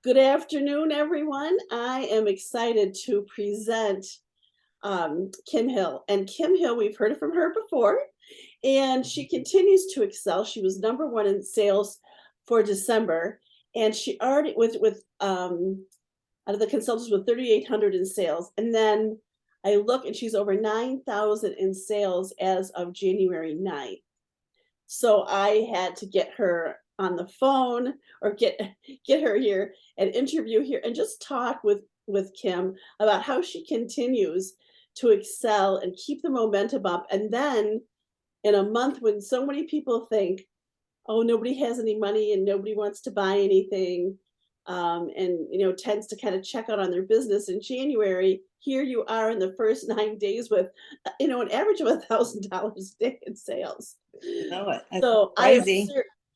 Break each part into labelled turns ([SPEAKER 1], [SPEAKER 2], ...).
[SPEAKER 1] Good afternoon, everyone. I am excited to present Kim Hill. And Kim Hill, we've heard from her before, and she continues to excel. She was number one in sales for December, and she already with out of the consultants with 3,800 in sales. And then I look, and she's over 9,000 in sales as of January 9th. So I had to get her on the phone or get her here and interview here and just talk with Kim about how she continues to excel and keep the momentum up. And then in a month when so many people think, oh, nobody has any money and nobody wants to buy anything, and tends to kind of check out on their business in January, here you are in the first 9 days with an average of $1,000 a day in sales.
[SPEAKER 2] know it. That's
[SPEAKER 1] So I have,
[SPEAKER 2] crazy.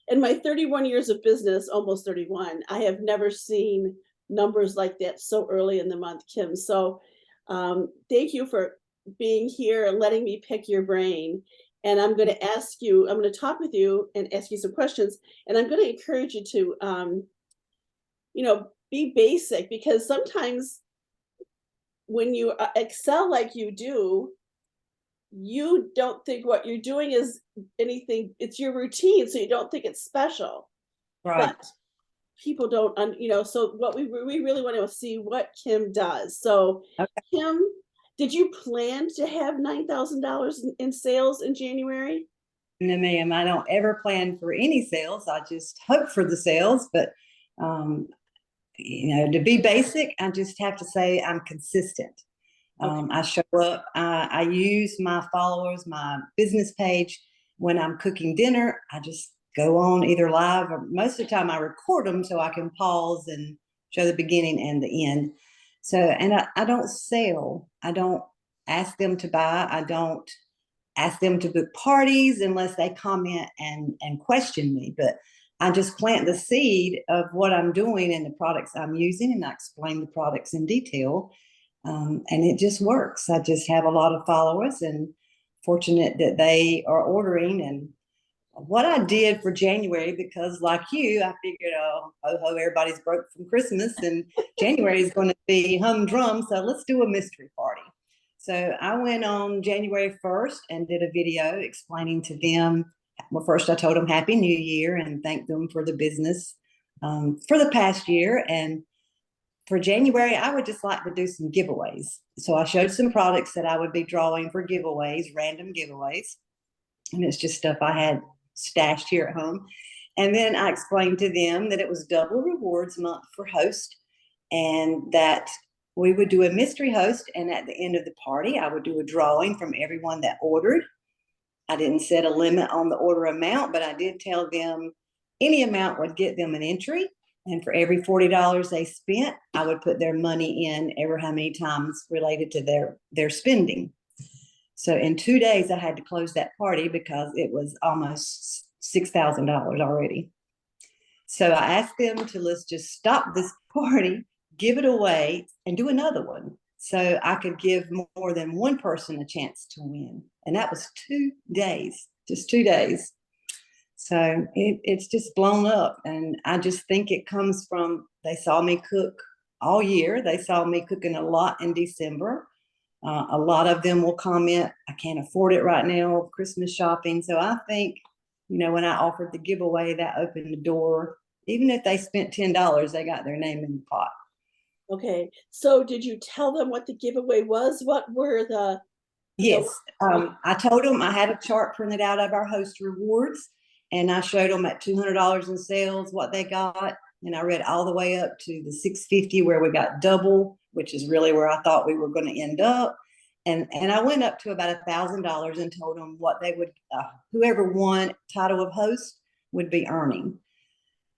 [SPEAKER 1] in my 31 years of business, almost 31, I have never seen numbers like that so early in the month, Kim. So thank you for being here and letting me pick your brain. And I'm going to talk with you and ask you some questions. And I'm going to encourage you to, be basic, because sometimes when you excel like you do, you don't think what you're doing is anything, it's your routine, so you don't think it's special.
[SPEAKER 2] Right.
[SPEAKER 1] But people don't so what we really want to see what Kim does. So
[SPEAKER 2] Okay.
[SPEAKER 1] Kim, did you plan to have $9,000 in sales in January?
[SPEAKER 2] No, ma'am, I don't ever plan for any sales. I just hope for the sales. But, to be basic, I just have to say I'm consistent.
[SPEAKER 1] Okay.
[SPEAKER 2] I show up. I use my followers, my business page. When I'm cooking dinner, I just go on either live, or most of the time I record them so I can pause and show the beginning and the end. So, and I don't sell. I don't ask them to buy. I don't ask them to book parties unless they comment and question me. But I just plant the seed of what I'm doing and the products I'm using, and I explain the products in detail. And it just works. I just have a lot of followers and fortunate that they are ordering. And what I did for January, because like you, I figured, everybody's broke from Christmas and January is going to be humdrum. So let's do a mystery party. So I went on January 1st and did a video explaining to them. Well, first I told them Happy New Year and thanked them for the business for the past year. And for January, I would just like to do some giveaways. So I showed some products that I would be drawing for giveaways, random giveaways. And it's just stuff I had stashed here at home. And then I explained to them that it was double rewards month for host, and that we would do a mystery host. And at the end of the party, I would do a drawing from everyone that ordered. I didn't set a limit on the order amount, but I did tell them any amount would get them an entry. And for every $40 they spent, I would put their money in ever how many times related to their spending. So in 2 days, I had to close that party because it was almost $6,000 already. So I asked them to, let's just stop this party, give it away, and do another one, so I could give more than one person a chance to win. And that was 2 days, just 2 days. So it's just blown up. And I just think it comes from, they saw me cook all year. They saw me cooking a lot in December. A lot of them will comment, I can't afford it right now, Christmas shopping. So I think, when I offered the giveaway, that opened the door. Even if they spent $10, they got their name in the pot.
[SPEAKER 1] Okay. So did you tell them what the giveaway was? What were the
[SPEAKER 2] Yes. I told them I had a chart printed out of our host rewards, and I showed them at $200 in sales what they got. And I read all the way up to the $650 where we got double, which is really where I thought we were going to end up. And I went up to about $1,000 and told them what they would, whoever won title of host would be earning.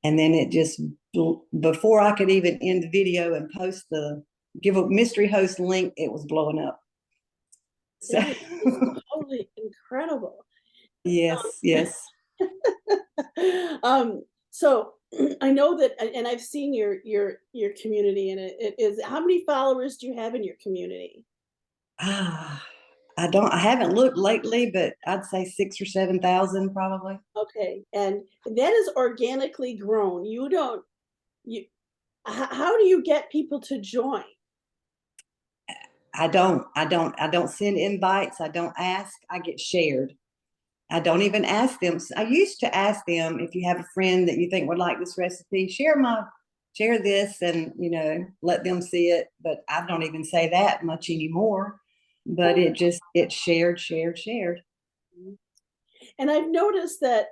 [SPEAKER 2] And then it just, before I could even end the video and post the give a mystery host link, it was blowing up. So
[SPEAKER 1] totally incredible.
[SPEAKER 2] Yes, yes.
[SPEAKER 1] So I know that, and I've seen your community, and it is, how many followers do you have in your community?
[SPEAKER 2] I haven't looked lately, but I'd say 6,000 or 7,000 probably.
[SPEAKER 1] Okay, and that is organically grown. You don't, you, How do you get people to join?
[SPEAKER 2] I don't send invites. I don't ask. I get shared. I don't even ask them. I used to ask them, if you have a friend that you think would like this recipe, share this, and let them see it. But I don't even say that much anymore. But it's shared.
[SPEAKER 1] And I've noticed that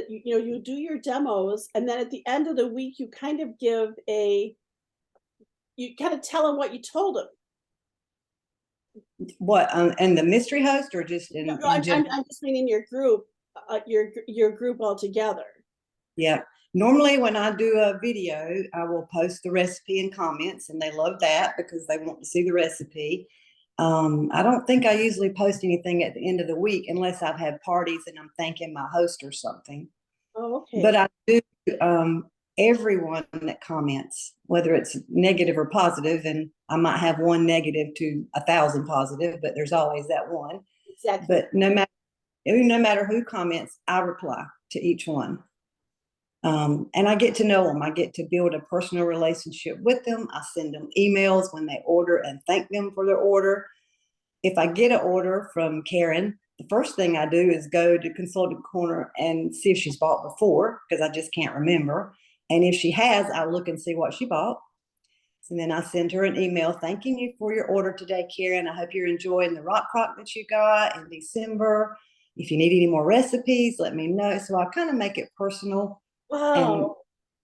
[SPEAKER 1] you do your demos, and then at the end of the week you kind of you kind of tell them what you told them.
[SPEAKER 2] What, and the mystery host, or just in,
[SPEAKER 1] No, no,
[SPEAKER 2] in general?
[SPEAKER 1] I'm just meaning your group, your group altogether.
[SPEAKER 2] Yeah. Normally, when I do a video, I will post the recipe in comments, and they love that because they want to see the recipe. I don't think I usually post anything at the end of the week unless I've had parties and I'm thanking my host or something.
[SPEAKER 1] Oh, okay.
[SPEAKER 2] But I do, everyone that comments, whether it's negative or positive, and I might have one negative to 1,000 positive, but there's always that one.
[SPEAKER 1] Exactly.
[SPEAKER 2] But no matter who comments, I reply to each one. And I get to know them. I get to build a personal relationship with them. I send them emails when they order and thank them for their order. If I get an order from Karen, the first thing I do is go to Consultant Corner and see if she's bought before, because I just can't remember. And if she has, I look and see what she bought. And then I send her an email thanking you for your order today, Karen. I hope you're enjoying the rock crock that you got in December. If you need any more recipes, let me know. So I kind of make it personal and
[SPEAKER 1] Wow.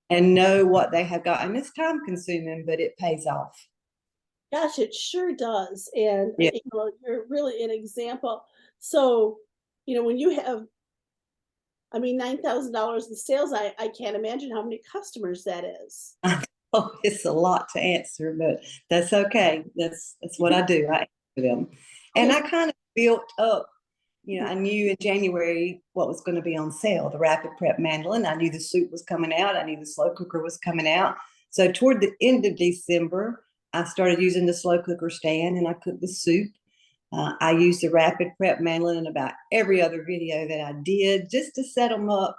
[SPEAKER 2] know what they have got. And it's time consuming, but it pays off.
[SPEAKER 1] Gosh, it sure does. And
[SPEAKER 2] Yeah.
[SPEAKER 1] you're really an example. So, when you have, I mean, $9,000 in sales, I can't imagine how many customers that is.
[SPEAKER 2] Oh, it's a lot to answer, but that's okay. That's what I do. I answer them. And
[SPEAKER 1] Okay.
[SPEAKER 2] I kind of built up, I knew in January what was going to be on sale, the Rapid Prep mandolin. I knew the soup was coming out. I knew the slow cooker was coming out. So toward the end of December, I started using the slow cooker stand and I cooked the soup. I used the Rapid Prep mandolin in about every other video that I did, just to set them up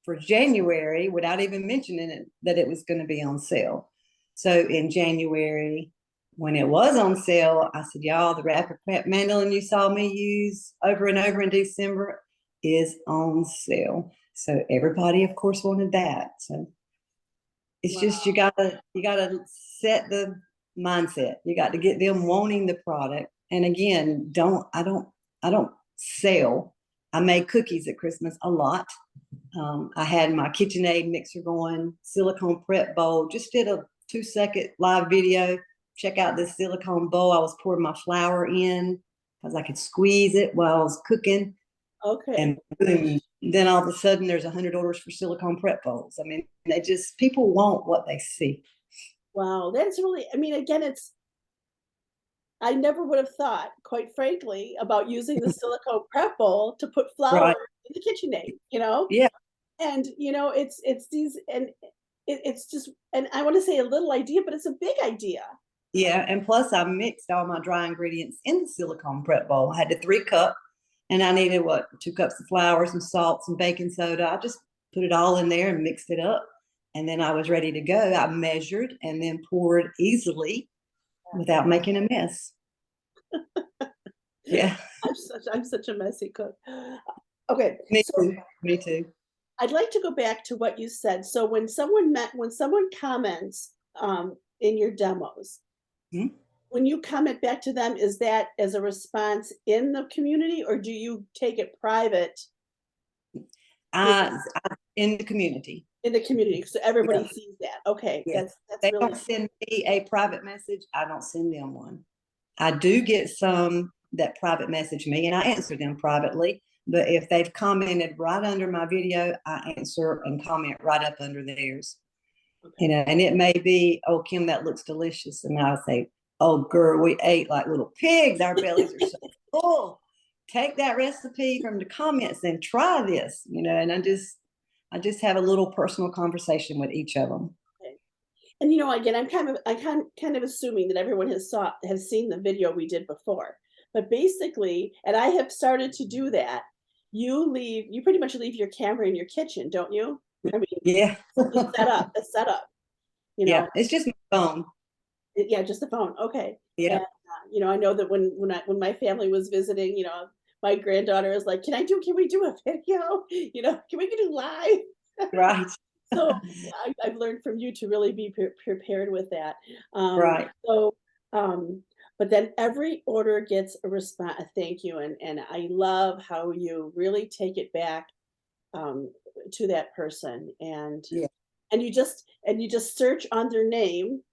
[SPEAKER 2] for January without even mentioning it, that it was going to be on sale. So in January, when it was on sale, I said, y'all, the Rapid Prep mandolin you saw me use over and over in December is on sale. So everybody, of course, wanted that. So it's just, you gotta set the mindset. You got to get them wanting the product. And again, I don't sell. I made cookies at Christmas a lot. I had my KitchenAid mixer going, silicone prep bowl, just did a 2-second live video. Check out this silicone bowl. I was pouring my flour in because I could squeeze it while I was cooking.
[SPEAKER 1] Okay.
[SPEAKER 2] And boom, then all of a sudden there's 100 orders for silicone prep bowls. I mean, people want what they see.
[SPEAKER 1] Wow. That's really, I mean, again, I never would have thought, quite frankly, about using the silicone prep bowl to put flour
[SPEAKER 2] Right.
[SPEAKER 1] in the KitchenAid.
[SPEAKER 2] Yeah.
[SPEAKER 1] And it's these, and it's just, and I want to say a little idea, but it's a big idea.
[SPEAKER 2] Yeah. And plus I mixed all my dry ingredients in the silicone prep bowl. I had the 3-cup and I needed 2 cups of flour, some salt, some baking soda. I just put it all in there and mixed it up. And then I was ready to go. I measured and then poured easily without making a mess. Yeah.
[SPEAKER 1] I'm such a messy cook. Okay.
[SPEAKER 2] Me
[SPEAKER 1] So
[SPEAKER 2] too. Me too.
[SPEAKER 1] I'd like to go back to what you said. So when someone comments in your demos,
[SPEAKER 2] Mhm.
[SPEAKER 1] when you comment back to them, is that as a response in the community, or do you take it private
[SPEAKER 2] In the community.
[SPEAKER 1] in the community so everybody
[SPEAKER 2] Yeah.
[SPEAKER 1] sees that? Okay,
[SPEAKER 2] Yeah.
[SPEAKER 1] that's
[SPEAKER 2] They
[SPEAKER 1] really
[SPEAKER 2] don't send me a private message. I don't send them one. I do get some that private message me and I answer them privately. But if they've commented right under my video, I answer and comment right up under theirs.
[SPEAKER 1] okay.
[SPEAKER 2] And it may be, oh, Kim, that looks delicious. And I'll say, oh, girl, we ate like little pigs. Our bellies are so full. Take that recipe from the comments and try this, and I just have a little personal conversation with each of them.
[SPEAKER 1] Okay. And again, I'm kind of assuming that everyone has seen the video we did before. But basically, and I have started to do that, you pretty much leave your camera in your kitchen, don't you? I mean,
[SPEAKER 2] Yeah.
[SPEAKER 1] the setup, you
[SPEAKER 2] Yeah.
[SPEAKER 1] know,
[SPEAKER 2] It's just my phone.
[SPEAKER 1] yeah, just the phone. Okay.
[SPEAKER 2] Yeah.
[SPEAKER 1] And, I know that when my family was visiting, my granddaughter is like, can we do a video? Can we do live?
[SPEAKER 2] Right.
[SPEAKER 1] So I've learned from you to really be prepared with that. Um,
[SPEAKER 2] Right.
[SPEAKER 1] so, um, but then every order gets a response, a thank you, and I love how you really take it back um, to that person,
[SPEAKER 2] Yeah.
[SPEAKER 1] and you just search on their name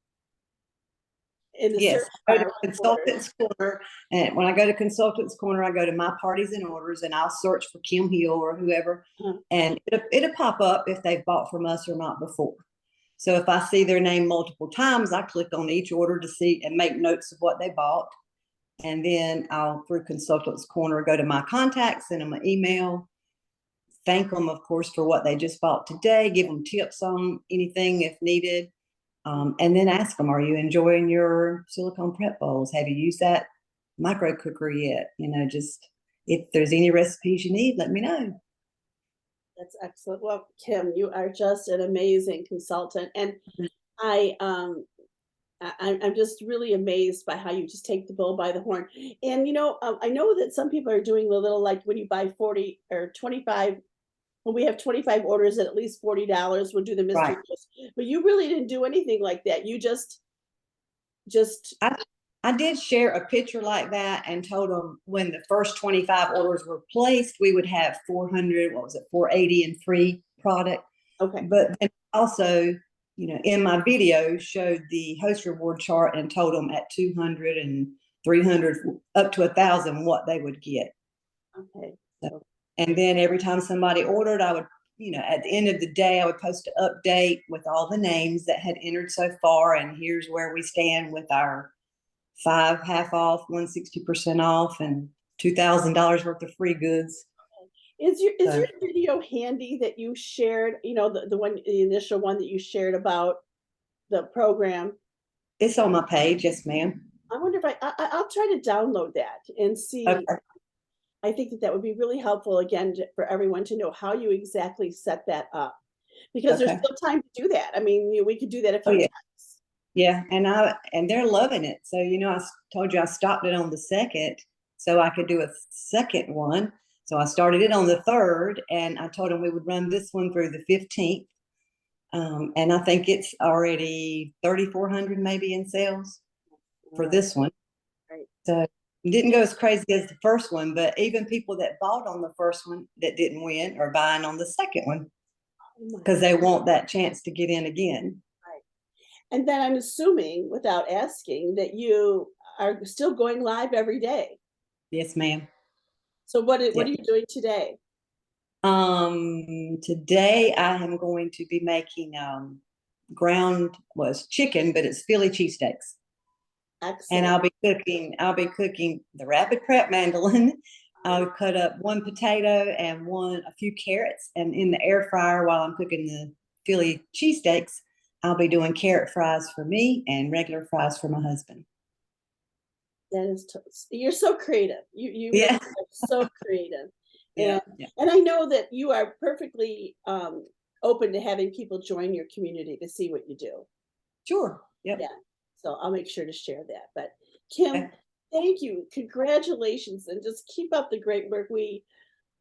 [SPEAKER 1] in the search
[SPEAKER 2] Yes, I go to
[SPEAKER 1] bar with orders.
[SPEAKER 2] Consultants Corner, and when I go to Consultants Corner, I go to My Parties and Orders, and I'll search for Kim Hill or whoever,
[SPEAKER 1] Uh,
[SPEAKER 2] and it'll pop up if they've bought from us or not before. So if I see their name multiple times, I click on each order to see and make notes of what they bought. And then I'll, through Consultants Corner, go to my contacts, send them an email, thank them, of course, for what they just bought today, give them tips on anything if needed. And then ask them, are you enjoying your silicone prep bowls? Have you used that micro cooker yet? Just if there's any recipes you need, let me know.
[SPEAKER 1] that's excellent. Well, Kim, you are just an amazing consultant, and I I'm just really amazed by how you just take the bull by the horn. And I know that some people are doing the little, like, when you buy 40 or 25, when we have 25 orders at least $40, we'll do the mystery
[SPEAKER 2] Right.
[SPEAKER 1] gift. But you really didn't do anything like that. You just
[SPEAKER 2] I, I did share a picture like that and told them when the first 25 orders were placed, we would have 400, what was it, 480 in free product.
[SPEAKER 1] okay.
[SPEAKER 2] But then also, in my video, showed the host reward chart and told them at 200 and 300 up to 1,000 what they would get.
[SPEAKER 1] Okay.
[SPEAKER 2] So, and then every time somebody ordered, I would, at the end of the day, I would post an update with all the names that had entered so far. And here's where we stand with our 5 half off, 160% off, and $2,000 worth of free goods.
[SPEAKER 1] Is
[SPEAKER 2] So
[SPEAKER 1] your video handy that you shared, the initial one that you shared about the program?
[SPEAKER 2] it's on my page. Yes, ma'am.
[SPEAKER 1] I wonder if I'll try to download that and see.
[SPEAKER 2] Okay.
[SPEAKER 1] I think that would be really helpful, again, for everyone to know how you exactly set that up, because there's
[SPEAKER 2] Okay.
[SPEAKER 1] still time to do that. I mean, we could do that a
[SPEAKER 2] Oh,
[SPEAKER 1] few
[SPEAKER 2] yeah.
[SPEAKER 1] times.
[SPEAKER 2] Yeah. And they're loving it. So, I told you I stopped it on the second so I could do a second one. So I started it on the third, and I told them we would run this one through the 15th. And I think it's already 3,400 maybe in sales for this one.
[SPEAKER 1] Right.
[SPEAKER 2] So it didn't go as crazy as the first one, but even people that bought on the first one that didn't win are buying on the second one
[SPEAKER 1] Oh my,
[SPEAKER 2] because they want that chance to get in again.
[SPEAKER 1] right. And then I'm assuming, without asking, that you are still going live every day.
[SPEAKER 2] Yes, ma'am.
[SPEAKER 1] So what are
[SPEAKER 2] Yep.
[SPEAKER 1] you doing today?
[SPEAKER 2] Today I am going to be making ground was chicken, but it's Philly cheesesteaks. And
[SPEAKER 1] Excellent.
[SPEAKER 2] I'll be cooking the rapid prep mandolin. I'll cut up one potato and a few carrots, and in the air fryer while I'm cooking the Philly cheesesteaks, I'll be doing carrot fries for me and regular fries for my husband.
[SPEAKER 1] That is, you're so creative. You really
[SPEAKER 2] Yeah.
[SPEAKER 1] are so creative,
[SPEAKER 2] Yeah.
[SPEAKER 1] and
[SPEAKER 2] Yeah.
[SPEAKER 1] and I know that you are perfectly open to having people join your community to see what you do.
[SPEAKER 2] Sure. Yep.
[SPEAKER 1] Yeah, so I'll make sure to share that. But Kim,
[SPEAKER 2] Okay.
[SPEAKER 1] thank you, congratulations, and just keep up the great work. We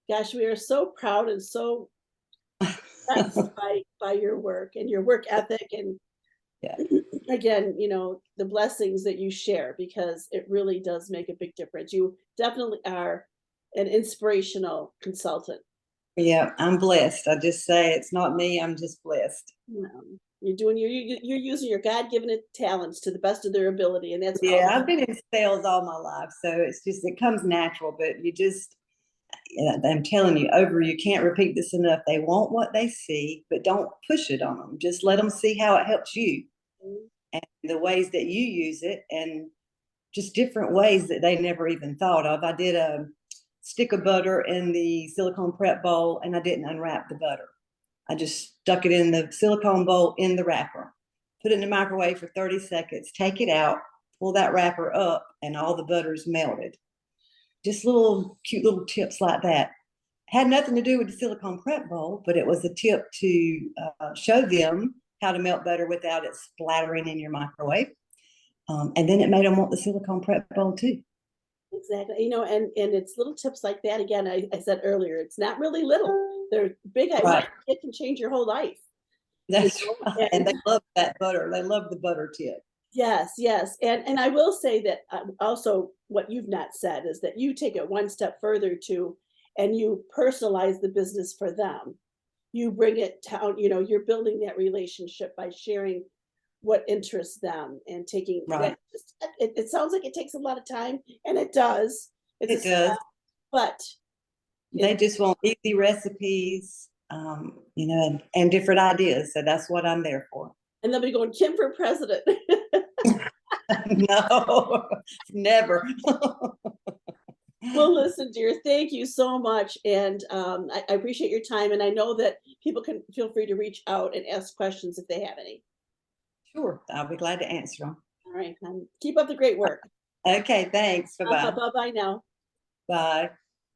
[SPEAKER 1] are so proud and so impressed by your work and your work ethic, and
[SPEAKER 2] Yeah.
[SPEAKER 1] again, the blessings that you share, because it really does make a big difference. You definitely are an inspirational consultant.
[SPEAKER 2] Yeah. I'm blessed. I just say it's not me. I'm just blessed.
[SPEAKER 1] You're doing you're using your God-given talents to the best of their ability, and that's all.
[SPEAKER 2] Yeah. I've been in sales all my life. So it comes natural, but I'm telling you, you can't repeat this enough. They want what they see, but don't push it on them. Just let them see how it helps you
[SPEAKER 1] Mhm.
[SPEAKER 2] and the ways that you use it, and just different ways that they never even thought of. I did a stick of butter in the silicone prep bowl, and I didn't unwrap the butter. I just stuck it in the silicone bowl in the wrapper, put it in the microwave for 30 seconds, take it out, pull that wrapper up, and all the butter's melted. Just little cute little tips like that. had nothing to do with the silicone prep bowl, but it was a tip to show them how to melt butter without it splattering in your microwave. And then it made them want the silicone prep bowl too.
[SPEAKER 1] Exactly. And it's little tips like that. Again, I said earlier, it's not really little. They're big.
[SPEAKER 2] Right.
[SPEAKER 1] It can change your whole life.
[SPEAKER 2] That's
[SPEAKER 1] know,
[SPEAKER 2] right. And they love that butter. They love the butter tip.
[SPEAKER 1] Yes, yes. And I will say that also what you've not said is that you take it one step further too, and you personalize the business for them. You bring it down, you're building that relationship by sharing what interests them and taking
[SPEAKER 2] Right.
[SPEAKER 1] that. It sounds like it takes a lot of time, and it does.
[SPEAKER 2] It does.
[SPEAKER 1] But
[SPEAKER 2] they just want easy recipes, and different ideas. So that's what I'm there for.
[SPEAKER 1] And they'll be going, Kim for president.
[SPEAKER 2] No, never.
[SPEAKER 1] Well, listen, dear, thank you so much. And I appreciate your time. And I know that people can feel free to reach out and ask questions if they have any.
[SPEAKER 2] Sure. I'll be glad to answer them.
[SPEAKER 1] All right. Keep up the great work.
[SPEAKER 2] Okay. Thanks. Bye-bye.
[SPEAKER 1] Bye-bye now.
[SPEAKER 2] Bye.